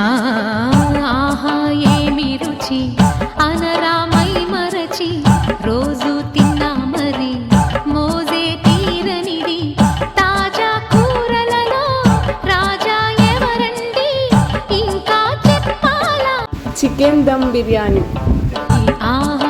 ఆహా ఏమి రుచి అనరామై మరచి రోజు తిన్నా మరి మోజే తీరనిది తాజా కూరలలో రాజా ఎవరండి ఇంకా చెప్పాలా చికెన్ దమ్ బిర్యానీ. ఆహా